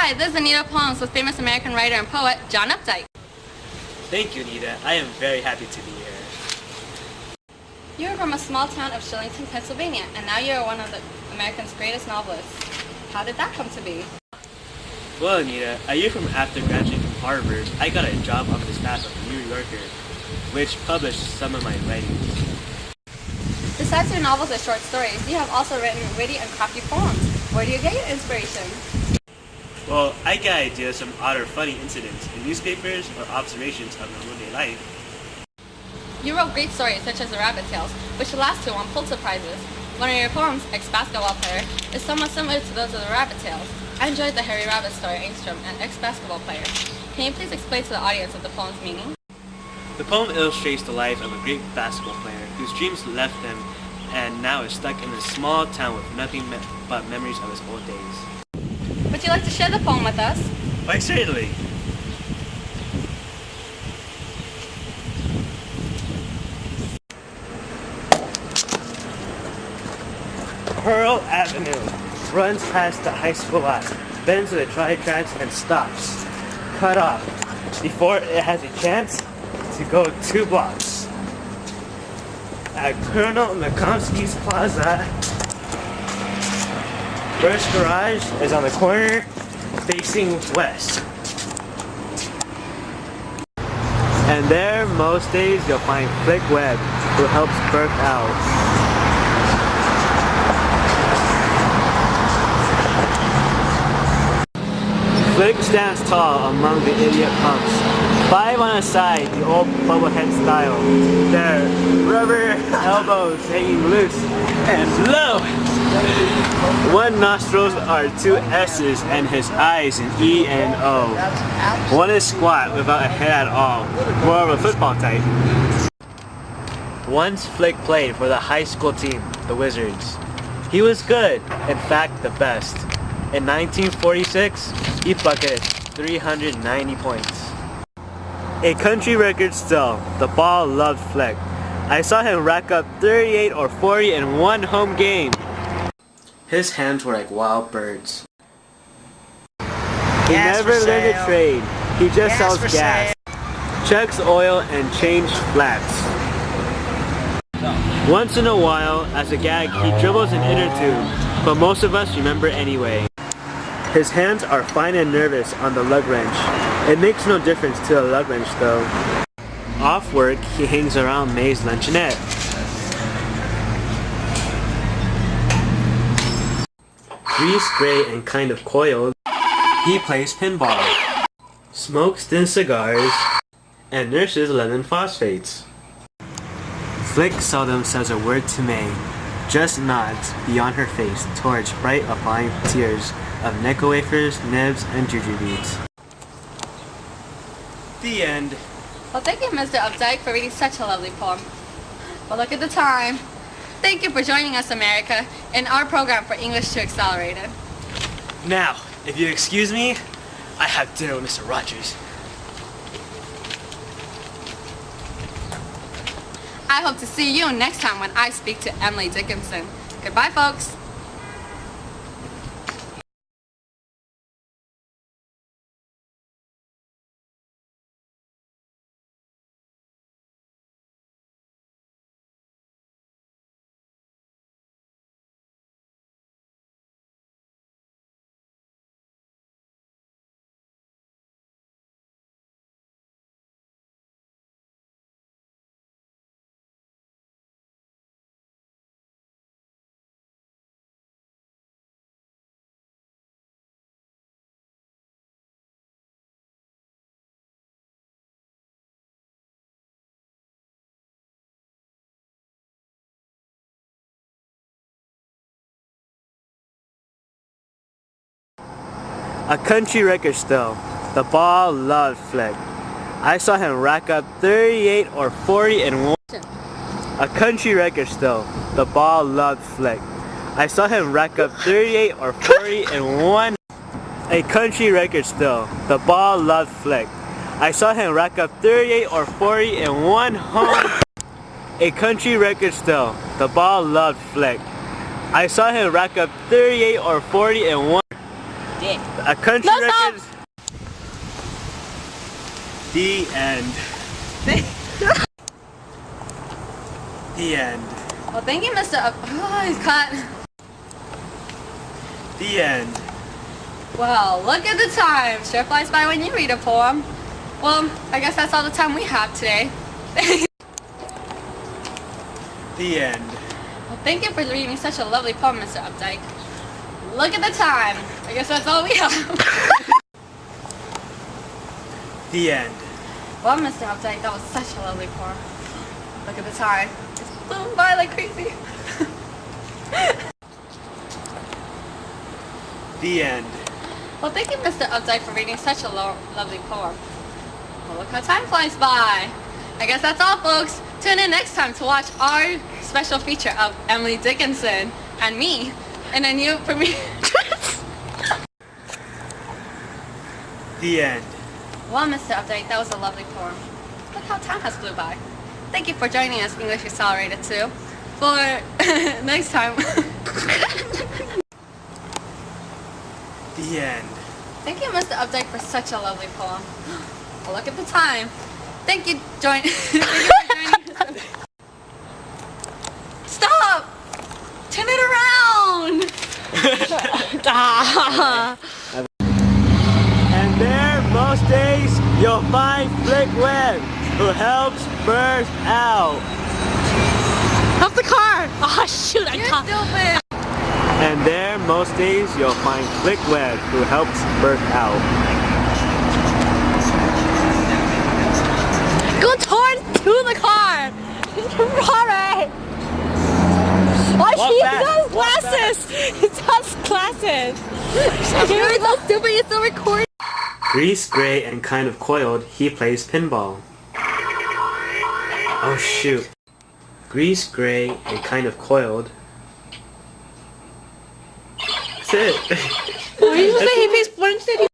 Hi, this is Anita Poems with famous American writer and poet John Updike. Thank you, Anita. I am very happy to be here. You are from a small town of Shillington, Pennsylvania, and now you are one of America's greatest novelists. How did that come to be? Well, Anita, a year from after graduating from Harvard, I got a job on the staff of The New Yorker, which published some of my writings. Besides your novels and short stories, you have also written witty and crafty poems. Where do you get your inspiration? Well, I get ideas from odd or funny incidents in newspapers or observations of everyday life. You wrote great stories such as The Rabbit Tales, which last two won Pulitzer Prizes. One of your poems, Ex-Basketball Player, is somewhat similar to those of The Rabbit Tales. I enjoyed the Harry Rabbit story, Angstrom, and Ex-Basketball Player. Can you please explain to the audience of the poem's meaning? The poem illustrates the life of a great basketball player whose dreams left him and now is stuck in a small town with nothing but memories of his old days. Would you like to share the poem with us? Why, certainly. Pearl Avenue runs past the high school lot, bends to the trolley tracks and stops, cut off, before it has a chance to go 2 blocks. At Colonel McComsky's Plaza, first garage is on the corner facing west. And there, most days, you'll find Flick Webb, who helps Burke out. Flick stands tall among the idiot punks. 5 on a side, the old bubblehead style. Their rubber elbows hanging loose and low. One nostrils are 2 S's and his eyes an E and O. One is squat without a head at all, more of a football type. Once Flick played for the high school team, the Wizards. He was good, in fact the best. In 1946, he bucketed 390 points. A country record still, the ball loved Flick. I saw him rack up 38 or 40 in one home game. His hands were like wild birds. He never learned to trade. He just sells gas, checks oil, and change flats. Once in a while, as a gag, he dribbles an inner tube, but most of us remember anyway. His hands are fine and nervous on the lug wrench. It makes no difference to the lug wrench though. Off work, he hangs around May's luncheonette. Greased gray and kind of coiled, he plays pinball, smokes thin cigars, and nurses lemon phosphates. Flick seldom says a word to May, just nods beyond her face towards bright applying tears of nickel wafers, nibs, and juju beads. The end. Well, thank you, Mr. Updike, for reading such a lovely poem. But look at the time. Thank you for joining us, America, in our program for English to Accelerated. Now, if you excuse me, I have dinner with Mr. Rogers. I hope to see you next time when I speak to Emily Dickinson. Goodbye, folks. A country record still, the ball loved Flick. I saw him rack up 38 or 40 in one. A country record still, the ball loved Flick. I saw him rack up 38 or 40 in one. A country record still, the ball loved Flick. I saw him rack up 38 or 40 in one home. A country record still, the ball loved Flick. I saw him rack up 38 or 40 in one. dick. A country No, record. The end. The end. Well, thank you, Mr. Oh, he's cut. The end. Well, look at the time. Sure flies by when you read a poem. Well, I guess that's all the time we have today. The end. Well, thank you for reading such a lovely poem, Mr. Updike. Look at the time. I guess that's all we have. The end. Well, Mr. Updike, that was such a lovely poem. Look at the time. It's flew by like crazy. The end. Well, thank you, Mr. Updike, for reading such a lovely poem. Well, look how time flies by. I guess that's all, folks. Tune in next time to watch our special feature of Emily Dickinson and me in a new premiere. The end. Well, Mr. Updike, that was a lovely poem. Look how time has flew by. Thank you for joining us, English Accelerated 2, for next time. The end. Thank you, Mr. Updike, for such a lovely poem. Well, look at the time. Thank you, Thank you for joining us. Stop! Turn it around! And there, most days, you'll find Flick Web, who helps burst out. Help the car! Oh shoot, I You're caught. stupid! And there, most days, you'll find Flick Web, who helps burst out. Go towards to the car! Alright! Oh, Walk he back, does walk glasses! He does glasses! You're so stupid, you're still recording. Greased, gray, and kind of coiled, he plays pinball. Oh shoot. Greased, gray, and kind of coiled. That's it. What did you say he plays? What did you say he